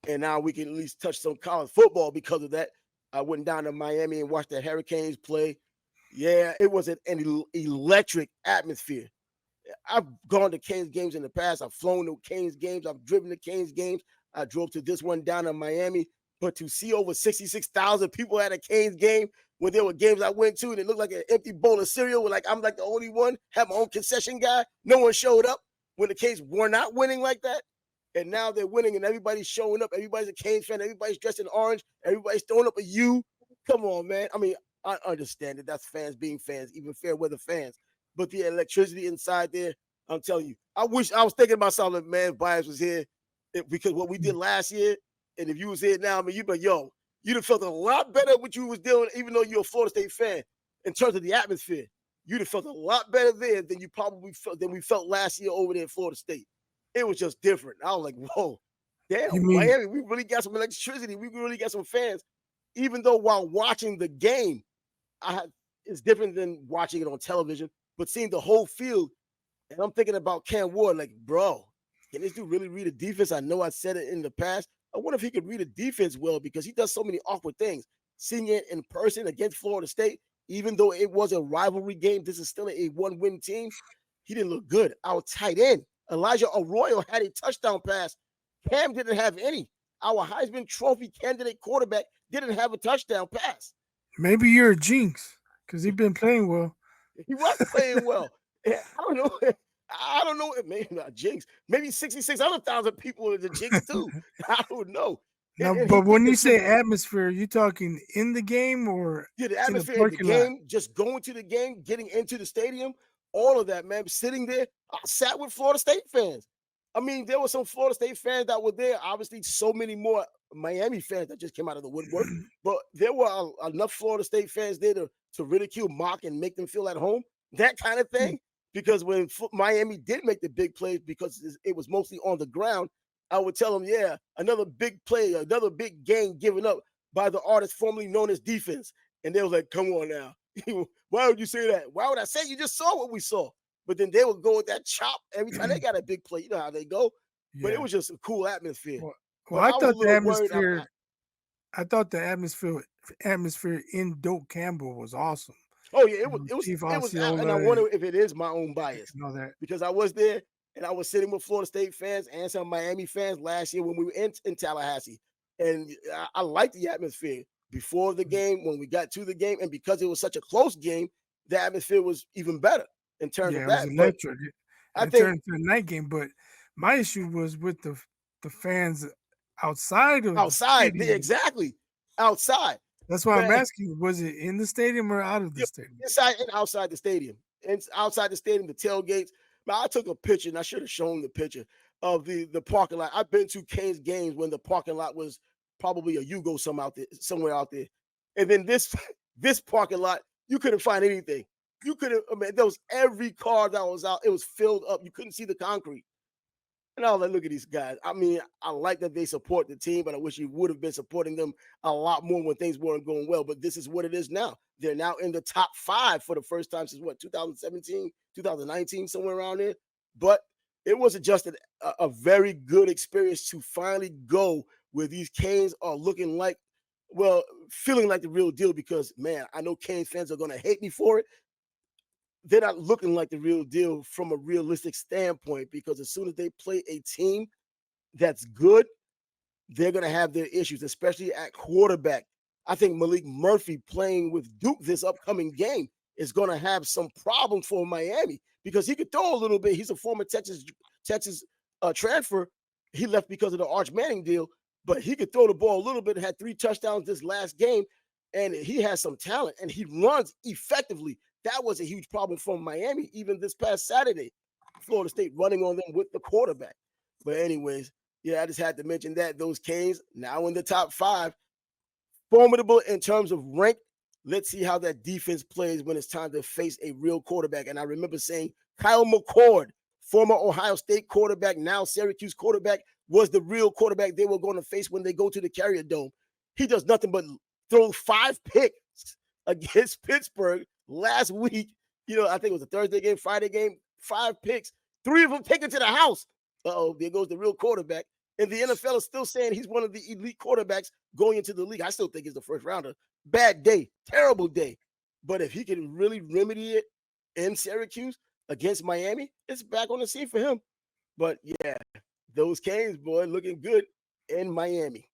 And now we can at least touch some college football because of that. I went down to Miami and watched the Hurricanes play. Yeah, it was an electric atmosphere. I've gone to Canes games in the past. I've flown to Canes games. I've driven to Canes games. I drove to this one down in Miami. But to see over 66,000 people at a Canes game when there were games I went to and it looked like an empty bowl of cereal, like I'm like the only one, had my own concession guy. No one showed up when the Canes were not winning like that. And now they're winning and everybody's showing up. Everybody's a Canes fan. Everybody's dressed in orange. Everybody's throwing up a U. Come on, man. I mean, I understand it. That's fans being fans, even fair weather fans. But the electricity inside there, I'm telling you, I wish I was thinking about something, man. Bias was here because what we did last year, and if you was here now, I mean, you'd be like, yo, you'd have felt a lot better what you was doing, even though you're a Florida State fan, in terms of the atmosphere. You'd have felt a lot better there than you probably felt than we felt last year over there in Florida State. It was just different. I was like, whoa, You damn, mean Miami, we really got some electricity. We really got some fans. Even though while watching the game, I had it's different than watching it on television, but seeing the whole field, and I'm thinking about Cam Ward, like, bro, can this dude really read a defense? I know I said it in the past. I wonder if he could read a defense well because he does so many awkward things. Seeing it in person against Florida State, even though it was a rivalry game, this is still a one-win team. He didn't look good. Our tight end, Elijah Arroyo, had a touchdown pass. Cam didn't have any. Our Heisman Trophy candidate quarterback didn't have a touchdown pass. maybe you're a jinx because he's been playing well. He was playing well. I don't know. I don't know. Maybe not jinx. Maybe 6,600,000 people is a jinx too. I don't know. Now, And he but when did you this. say atmosphere, you talking in the game or Yeah, the in the atmosphere in the parking lot? game, just going to the game, getting into the stadium, all of that, man. Sitting there, I sat with Florida State fans. I mean, there were some Florida State fans that were there. Obviously, so many more Miami fans that just came out of the woodwork. But there were enough Florida State fans there to ridicule, mock, and make them feel at home. That kind of thing. Because when Miami did make the big plays, because it was mostly on the ground, I would tell them, yeah, another big play, another big game given up by the artist formerly known as defense. And they was like, come on now. Why would you say that? Why would I say you just saw what we saw? But then they would go with that chop every time they got a big play. You know how they go. But it Yeah. was just a cool atmosphere. Well, well, But I I was a thought the little worried. atmosphere. I thought the atmosphere in Doak Campbell was awesome. Oh yeah, it You was know, it was Chief it was, and I Osceola wonder if it is my own bias and all that. because I was there and I was sitting with Florida State fans and some Miami fans last year when we were in Tallahassee, and I liked the atmosphere before the game, when we got to the game, and because it was such a close game, the atmosphere was even better in terms of Yeah, it was that. But electric. I It think turned into a night game, but my issue was with the fans outside of the outside, stadium. exactly outside, That's why I'm man. asking: was it in the stadium or out of the Yeah, stadium? inside and outside the stadium. And outside the stadium, the tailgates. Man, I took a picture, and I should have shown the picture of the parking lot. I've been to Canes games when the parking lot was probably a Yugo somewhere out there. And then this this parking lot, you couldn't find anything. You couldn't. I mean, there was every car that was out. It was filled up. You couldn't see the concrete. And I was like, look at these guys. I mean, I like that they support the team, but I wish you would have been supporting them a lot more when things weren't going well. But this is what it is now. They're now in the top 5 for the first time since what, 2017, 2019, somewhere around there. But it was just a very good experience to finally go where these Canes are looking like, well, feeling like the real deal because, man, I know Canes fans are going to hate me for it. They're not looking like the real deal from a realistic standpoint because as soon as they play a team that's good, they're going to have their issues, especially at quarterback. I think Malik Murphy playing with Duke this upcoming game is going to have some problems for Miami because he could throw a little bit. He's a former Texas transfer. He left because of the Arch Manning deal, but he could throw the ball a little bit. Had 3 touchdowns this last game, and he has some talent, and he runs effectively. That was a huge problem for Miami, even this past Saturday. Florida State running on them with the quarterback. But anyways, yeah, I just had to mention that those Canes now in the top 5, formidable in terms of rank. Let's see how that defense plays when it's time to face a real quarterback. And I remember saying Kyle McCord, former Ohio State quarterback, now Syracuse quarterback, was the real quarterback they were going to face when they go to the Carrier Dome. He does nothing but throw 5 picks against Pittsburgh last week. You know, I think it was a Thursday game, Friday game, 5 picks, 3 of them taken to the house. Uh-oh, there goes the real quarterback. And the NFL is still saying he's one of the elite quarterbacks going into the league. I still think he's the first rounder. Bad day, terrible day. But if he can really remedy it in Syracuse against Miami, it's back on the scene for him. But yeah, those Canes, boy, looking good in Miami.